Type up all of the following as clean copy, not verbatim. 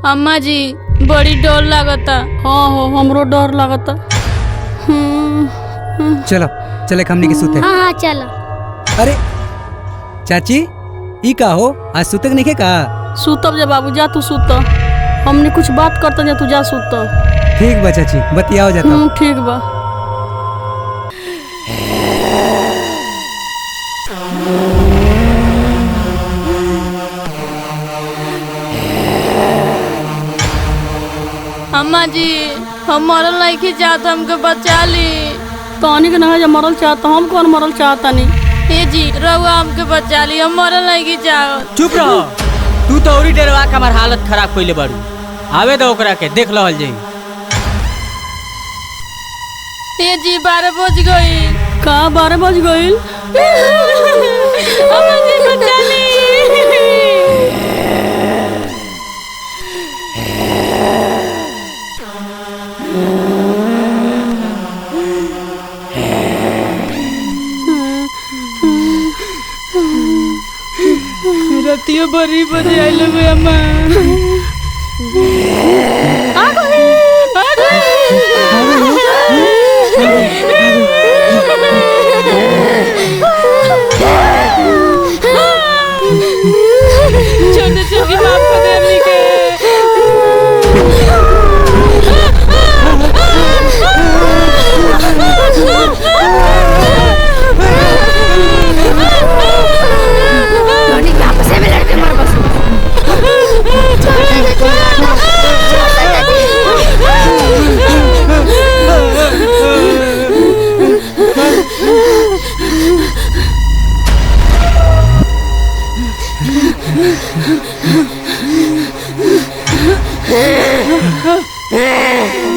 अम्मा जी बड़ी डर लागता। हाँ हो हमरो डर लागता। चलो चले हमनी के सुते। हाँ चलो। अरे चाची ई का हो आज सुतक नहीं के का? सुतब जा बाबू, जा तू सुत। हमने कुछ बात करता जा, तू जा सुत। ठीक बा चाची, बतियाओ जाता। ठीक बा। अम्मा जी हम मरल नहीं की चाहत, हमके बचा ली। तहनी के नहीं मरल चाहता, हम कौन मरल चाहता नहीं। ए जी रहुआ हमके बचा ली, हम मरल नहीं की चाहत। चुप रहो, तू तो औरी डरवा के हमार हालत खराब कइले बाड़ू। आवे दो ओकरा के देख लहल जाई। ए जी 12 बज गई। का 12 बज गई? अम्मा जी बचा ली। रतिया बड़ी बजे आइले बे अम्मा। आ गई छोटे छोटे बाप को देने के।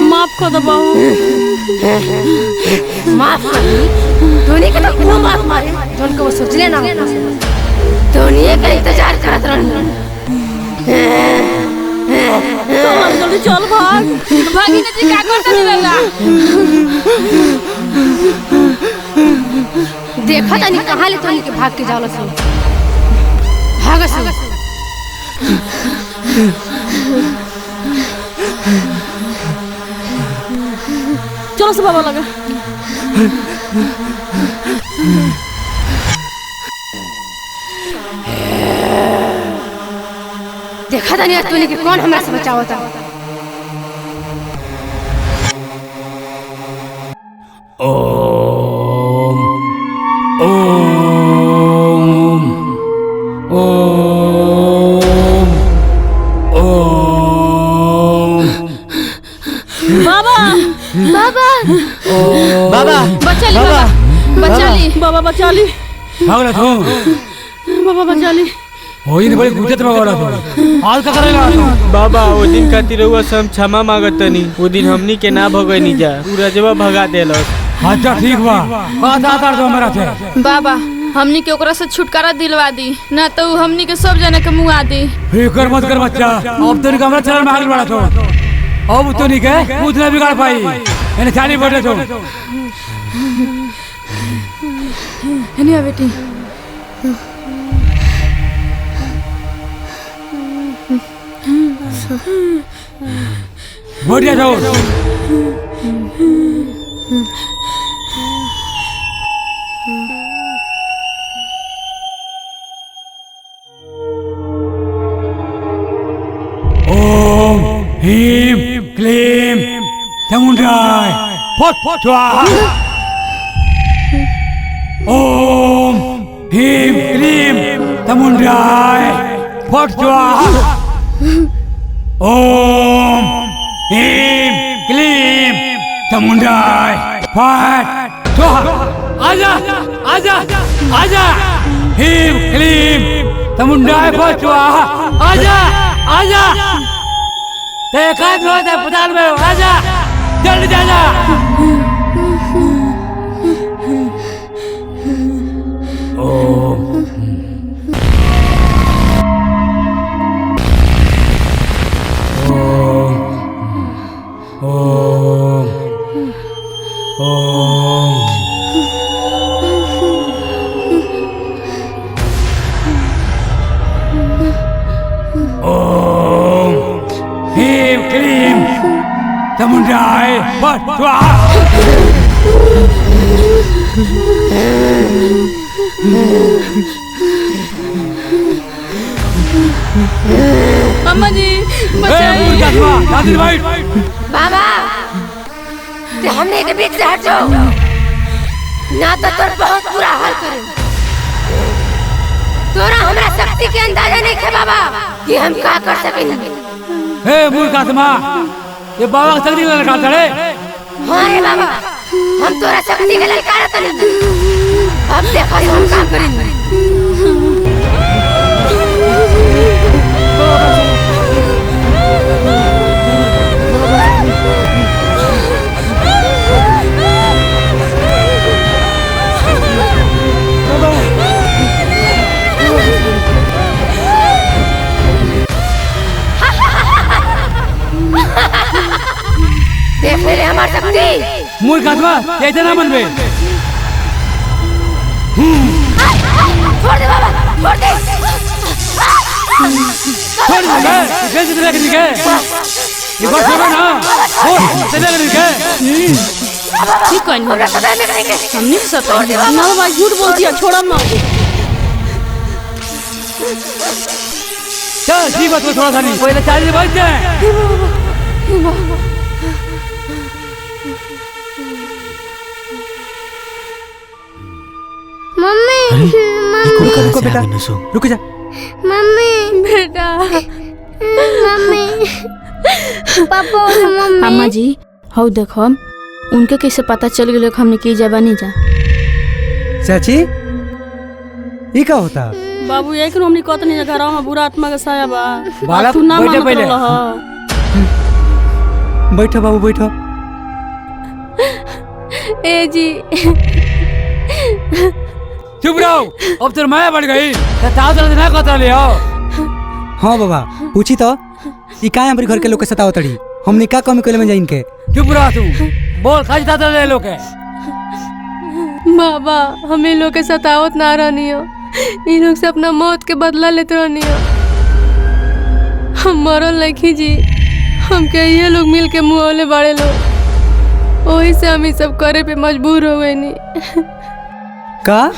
माफ कर दो बाबू। माफ कर धोनी के तो खूब माफ मारे, धोन को सोचले ना धोनी का इंतजार करत रहन। जल्दी चल भाग। भागी ना जी, का करता रहला? देखा जानी कहां ले धोनी के भाग के जावला से भागस। चलो से बाबा लगा। देखा जानी धोनी के कौन हमरा से बचावता। ओम ओम ओम ओम। बाबा बाबा बाबा बचा ली बाबा, बचा ली बाबा, बचा ली भागला तू। बाबा, बचा ली। होई बड़ी गुजत में वाला तू। आज का करेगा तू? बाबा ओ दिन खातिर रउआ सब क्षमा मांगतनी। ओ दिन हमनी के ना भगनी जा, पूरा जवा भगा देलस। अच्छा ठीक बा, बात आता तो मेरा थे। बाबा हमनी के ओकरा से छुटकारा दिलवा दी, ना तो हमनी के सब जने के मुआ दी। फिकर मत कर बच्चा, अब तो कमरा चलन में आगे बढ़ा तो अब तो नहीं के उतना बिगाड़ पाई। इन्हें चाली बैठे तो हनिया बेटी। बढ़िया जाओ। ओम ह्रीम क्लीम चामुंडाय फट स्वाहा। ओम ह्रीम क्लीम चामुंडाय फट स्वाहा। ओम ह्रीम क्लीम चामुंडाय फट स्वाहा। आजा आजा आजा। ह्रीम क्लीम चामुंडाय फट स्वाहा। आजा आजा। देखा जो है अस्पताल में। आजा जल्दी जा। ओम ओम ओम ओम बढ़ तू आ। अम्मा जी ए, बचाइए। मुर्गा धुआ, दादी भाई। बाबा ते हमने के बीच से हट जाओ ना तो तोर बहुत बुरा हाल करे। तोरा हमरा शक्ति के अंदाजा नहीं है बाबा कि हम क्या कर सकेंगे। ए मुर्गा धुआ, ये बाबा का शक्ति लगा चढ़े। हाँ रे बाबा हम तोरा शक्ति के ललकार तो नहीं। अब देखो हम क्या करेंगे। देख ले हमारी शक्ति। मुर्गा धुआ, ये इतना मन में। छोड़ दे बाबा छोड़ दे। छोड़ दे, कैसे तेरे के निके? ये बात सुनो ना, ओ तेरे के निके। ठीक कहीं हमरा सदा में करेंगे। हमने भी सता ना भाई झूठ बोलती है, छोड़ा ना। चल जी बात थोड़ा सा नहीं, पहले चालीस बज जाए। मम्मी रुको रुको बेटा, रुक जा। मम्मी बेटा। मम्मी पापा और मम्मी। अम्मा जी हौ देखो उनके कैसे पता चल गया कि हमने की जाबा नहीं जा। चाची ये का होता? बाबू एक हमनी कहत नहीं घर में बुरा आत्मा के साया बा। बालक, तू ना बैठे मानत पहले। रह। बैठो बाबू बैठो। ए जी चुप रहो, अब तेरे माया बढ़ गई। ताऊ तरह ना कहता ले आओ। हाँ बाबा पूछी तो ये का हमारे घर के लोग के सताओ तड़ी, हमने का कमी कइले में जाइन के। चुप रहो तू, बोल खाली ताऊ ले लोग के। बाबा हमें लोग के सतावत ना रहनी हो, इन लोग से अपना मौत के बदला लेते रहनी हो। हम मरल नहीं जी, हमके ये लोग मिल के मुँहले बड़े लोग, वही से हम ये सब करे पे मजबूर हो गए नी। का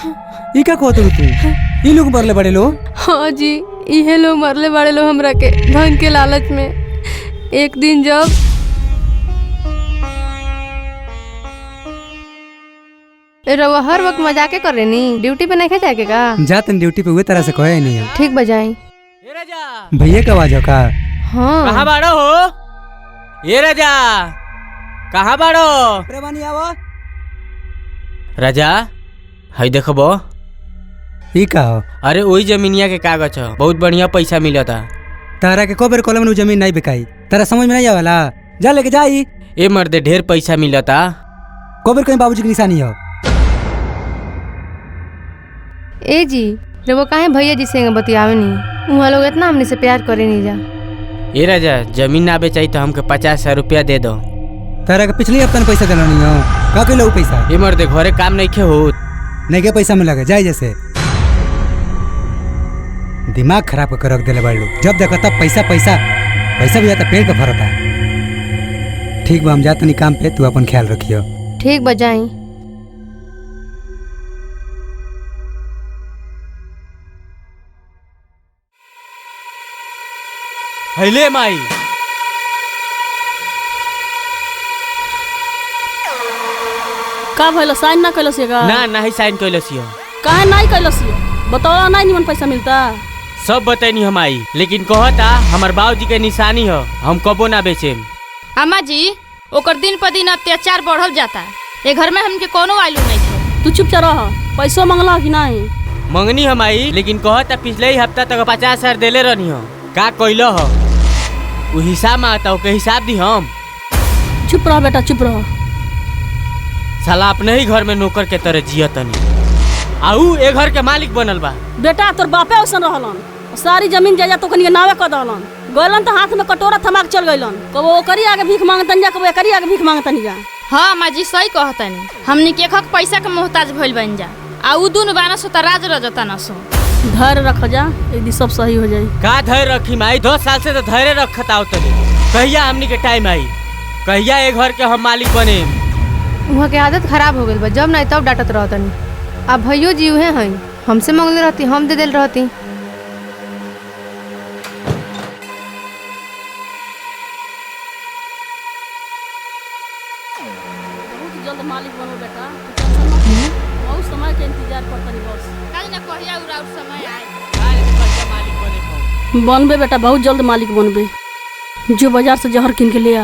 ये का कहत तू? ये लोग मरले बड़े लोग? हाँ जी ये लोग मरले बड़े लोग हमरा के धन के लालच में। एक दिन जब रवा हर वक्त मजाके कर रहे नी, ड्यूटी पे नहीं जाके का? जातन ड्यूटी पे हुए तरह से कहे नहीं है। ठीक बजाई। ए राजा, भैया का आवाज हो का? कहाँ हाँ बाड़ो हो? ए राजा, कहाँ बाड़ो? प्रेमानी आवा। राजा हई देखबो, ये का हो? अरे वही जमीनिया के कागज है, बहुत बढ़िया पैसा मिला था। तारा के कबर कॉलम में जमीन नहीं बिकाई, तारा समझ में नहीं आवाला। जा लेके जाई। ए मर्दे ढेर पैसा मिला था। कबर कहीं बाबूजी की निशानी हो। ए जी वो काहे भैया जी से बतियावे नहीं, वहाँ लोग इतना हमने से प्यार करे नहीं जा। ए राजा जमीन ना बेचाई तो हमके 50,000 रुपया दे दो। तारा के पिछले हफ्ता पैसा देना नहीं हो, का के लो पैसा? ए मर्दे घरे काम नहीं खे होत। नहीं के पैसा मिला जाए जैसे दिमाग खराब कर रख देले बाड़ू। जब देखो तब पैसा पैसा पैसा भी आता पेड़ पे फरता। ठीक बा हम जात नहीं काम पे, तू अपन ख्याल रखियो। ठीक बजाई। हैले माई का भइल साइन ना कैलस का? ना नहीं साइन कैलस हो। काहे नहीं कैलस? बताओ नहीं निमन पैसा मिलता। सब बताइनी हम आई, लेकिन कहता हमार बाबूजी के निशानी हो, हम कबो ना बेचेम। अम्मा जी ओकर दिन पर दिन अत्याचार बढ़ल जाता, ये घर में हमके कोनो वालू नहीं है। तू चुपचाप रह, पैसा मंगला कि नहीं? मंगनी हम आई, लेकिन कहता पिछले ही हफ्ता तक 50,000 देले रहनी हो। का कैलो हो वो हिसाब में आता, ओके हिसाब दी हम। चुप रह बेटा चुप रह। साला अपने ही घर में नौकर के तरह जियतनी, आऊ ए घर के मालिक बनल बा। बेटा तोर बापे औसन रहलन, सारी जमीन जायदाद तो कनिया नावे कर दहलन। गइलन तो हाथ में कटोरा थमा के चल गइलन। कबो ओकरी आगे भीख मांगतन जा, कबो एकरी आगे भीख मांगतन जा। हाँ अम्मा जी सही कहतनी, हमनी के खक पैसा के मोहताज भइल बन जा, आ उ दुनु बाना सो त राज रजता न सो। धैर्य रख जा, यदि सब सही हो जाई। का धैर्य रखी माई? 10 साल से तो धैर्य रखत आओ तनी, कहिया हमनी के टाइम आई? कहिया ए घर के हम मालिक बने। वहाँ के आदत खराब हो गई बा, जब नहीं तब डांटत रहतनी। अब भैयो जीव है हई, हमसे मांगले रहती, हम दे दिल रहती। बहुत जल्द मालिक बनो बेटा, तू टेंशन मत ले। बहुत समय के इंतजार करतनी बस। बनबे बेटा, बहुत जल्द मालिक बनबे। जो बाजार से जहर किन के ले आ।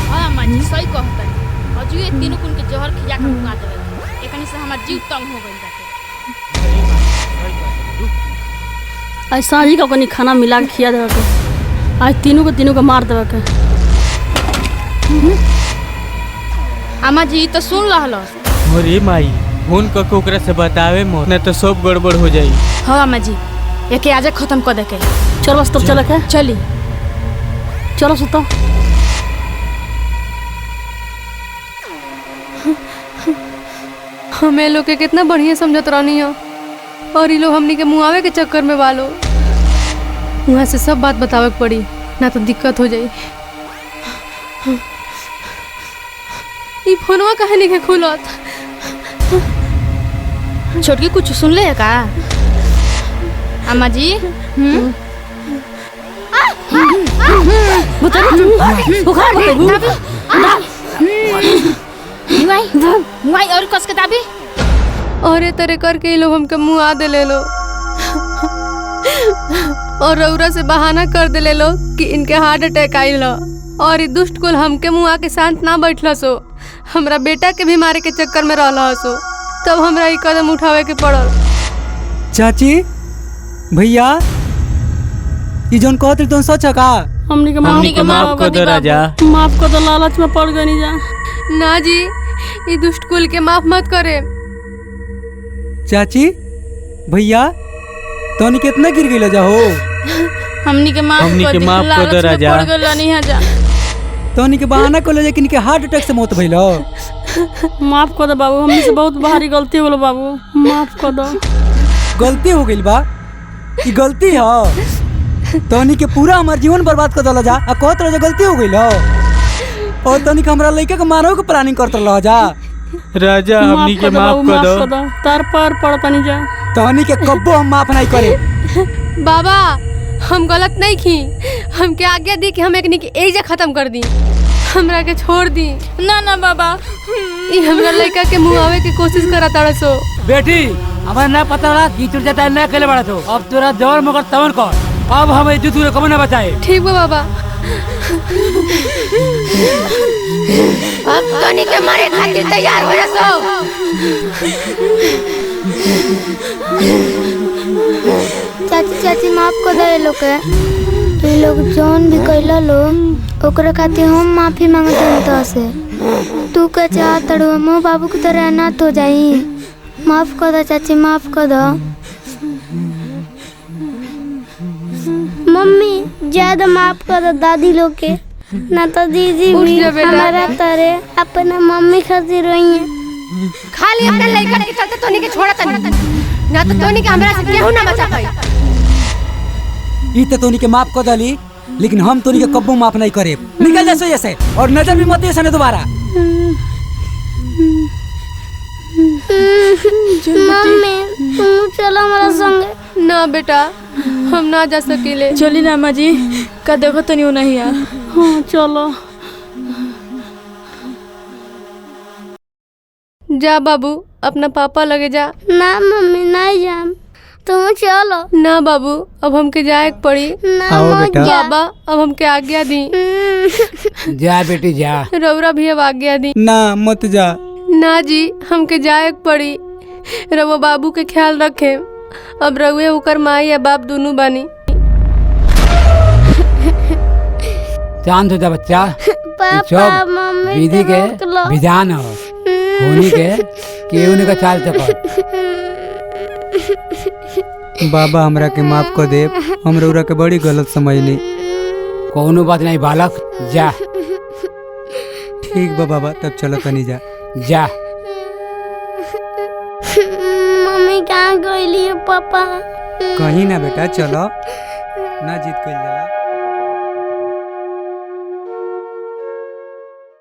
हां अम्मा जी सही कहता है। और जो ये तीनों कुन के जहर खिया के मुंगा देवे। एकनी से हमर जीव तंग हो गइल बाटे। आज सांझी का कनी खाना मिला के खिया देवे के। आज तीनों के मार देवे के। अम्मा जी तो सुन रहल। अरे माई फोन क के ओकरा से बतावे मत, नहीं तो सब गड़बड़ हो जाई। हां अम्मा जी एके आज खत्म कर दे के। चल बस तब चले के। चली चलो सुतो। हमें लोग के कितना बढ़िया समझत रहनी हो, और ये लोग हमनी के मुआवे के चक्कर में वालो। वहाँ से सब बात बतावे के पड़ी, ना तो दिक्कत हो जाई। ये फोनवा काहे नहीं के खुलत? छोटकी कुछ सुन ले का अम्मा जी? बुखार मुआई और कस के दाबी। और ये तरह करके ये लोग हमके मुआ दे ले लो, और रौरा से बहाना कर दे ले लो कि इनके हार्ट अटैक आइल हो। और ये दुष्ट कुल हमके मुआ के शांत ना बैठल सो, हमरा बेटा के भी मारे के चक्कर में रहला सो। तब हमरा ये कदम उठावे के पड़ल। चाची भैया ये जोन कहत रही तुम सच है का? हमनी के माफ कर दो राजा। माफ कर दो, लालच में पड़ गई जा। ना जी, ये दुष्ट कुल के माफ मत करे। चाची भैया तोनी कितना गिर गई जा हो? हमनी के माफ कर दो राजा। पड़ गइल नहीं है जा। तोनी के बहाना कर ले कि इनके हार्ट अटैक से मौत भइल हो। माफ कर दो बाबू, हमनी से बहुत भारी गलती हो गलो बाबू, माफ कर दो। गलती हो गई बा? ये गलती है? तोनी के पूरा हमार जीवन बर्बाद कर दला जा। आ कहत रह गलती हो गई हो, और तोनी के हमरा लइका के मारो के प्लानिंग करत रह जा। राजा हमनी के माफ कर दो। तार पर पड़तनी जा। तोनी के कब्बो हम माफ नहीं करे। बाबा हम गलत नहीं की, हमके आज्ञा दी कि हम एकनी के एजा खत्म कर दी, हमरा के छोड़ दी। ना ना बाबा, ये हमरा लड़का के मुआवे की कोशिश करा ताड़ा सो। बेटी हमारा ना पता रहा कि तुझे जाता ना अकेले बड़ा तो अब तेरा जवर मगर तवन कर। अब हम इज्जत तुझे कब ना बचाए। ठीक बा बाबा। अब तोनी के मारे खातिर तैयार हो जा सो। चाची माफ कर दे लोग के। ये लोग जौन भी कैला लो ओकरे खातिर हम माफी मांगते हैं तो से। तू के चाह तड़ो मो बाबू की तरह ना तो जाई। माफ कर दो चाची, माफ कर दो। मम्मी ज्यादा माफ कर दो दादी लोग के, ना तो दीदी भी हमारा तरह अपना मम्मी खातिर रोई है। खाली अपने लड़का के चलते तोनी के छोड़ा तनी, ना तो तोनी के हमरा से केहू ना बचा पाई। ई तो तोनी के माफ कर दली, लेकिन हम तोनी के कब्बो माफ नहीं करे। निकल जा सोये से, और नजर भी मत ऐसा दोबारा। मम्मी तुम चलो हमारा संग। ना बेटा हम ना जा सकेले। चली ना अम्मा जी, का देखो तो नहीं नहीं यार। हाँ चलो जा बाबू, अपना पापा लगे जा। ना मम्मी नहीं जाम, तुम चलो। ना बाबू अब हमके जाए के पड़ी। ना आओ मत बेटा। जा। बाबा अब हमके आज्ञा दी। जा बेटी जा। रौरा भी अब आज्ञा दी। ना मत जा। ना जी हमके जाए के पड़ी। रवो बाबू के ख्याल रखे। अब रउए ओकर माई या बाप दोनों बानी। शांत हो जा बच्चा। पापा मम्मी विधि के रोकलो। विधान हो होनी के केहू ने का चाल चपल। बाबा हमरा के माफ कर दे, हम रउरा के बड़ी गलत समझनी। कोनो बात नहीं बालक, जा। ठीक बा बाबा, तब चलो तनी जा। जा। मम्मी कहाँ गई पापा? कहीं ना बेटा, चलो ना जीत कइल जाला।